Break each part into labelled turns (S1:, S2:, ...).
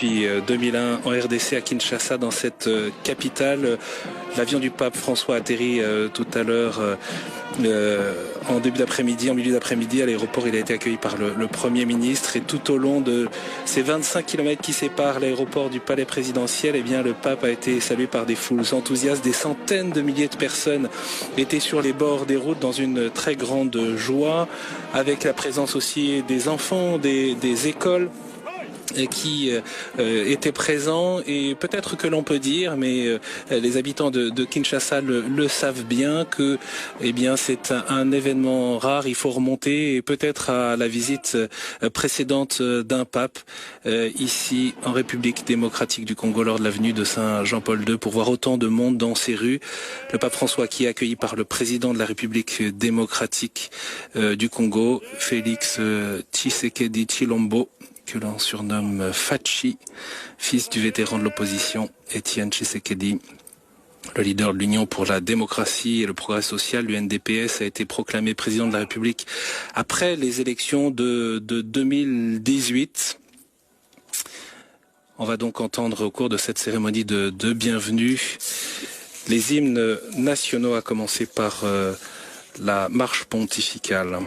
S1: depuis 2001 en RDC à Kinshasa, dans cette capitale. L'avion du pape François atterrit tout à l'heure en début d'après-midi, en milieu d'après-midi. À l'aéroport, il a été accueilli par le Premier ministre, et tout au long de ces 25 km qui séparent l'aéroport du palais présidentiel, eh bien, le pape a été salué par des foules enthousiastes. Des centaines de milliers de personnes étaient sur les bords des routes dans une très grande joie, avec la présence aussi des enfants, des écoles qui étaient présents. Et peut-être que l'on peut dire, mais les habitants de Kinshasa le savent bien, que eh bien c'est un événement rare. Il faut remonter et peut-être à la visite précédente d'un pape ici en République démocratique du Congo lors de l'avenue de Saint-Jean-Paul II, pour voir autant de monde dans ces rues. Le pape François qui est accueilli par le président de la République démocratique du Congo, Félix Tshisekedi Tshilombo, que l'on surnomme Fachi, fils du vétéran de l'opposition Étienne Tshisekedi. Le leader de l'Union pour la démocratie et le progrès social, l'UNDPS, a été proclamé président de la République après les élections de 2018. On va donc entendre au cours de cette cérémonie de bienvenue les hymnes nationaux, à commencer par la marche pontificale.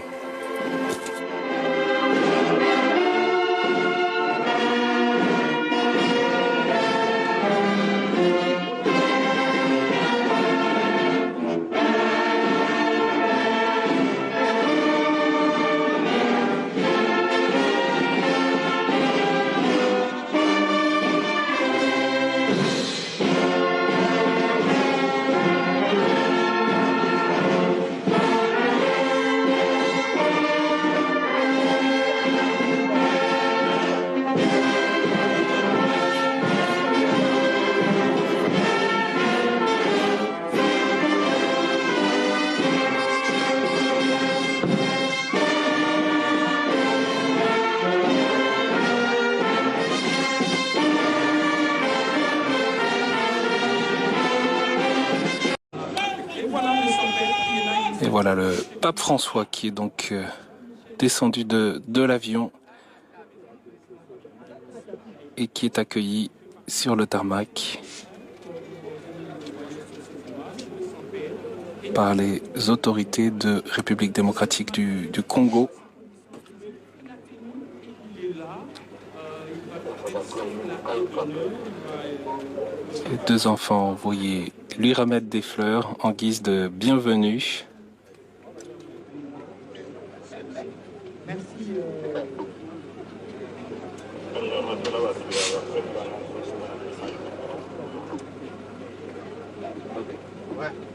S1: Et voilà le pape François qui est donc descendu de l'avion et qui est accueilli sur le tarmac par les autorités de République démocratique du Congo. Les deux enfants envoyés lui remettre des fleurs en guise de bienvenue.
S2: Ouais.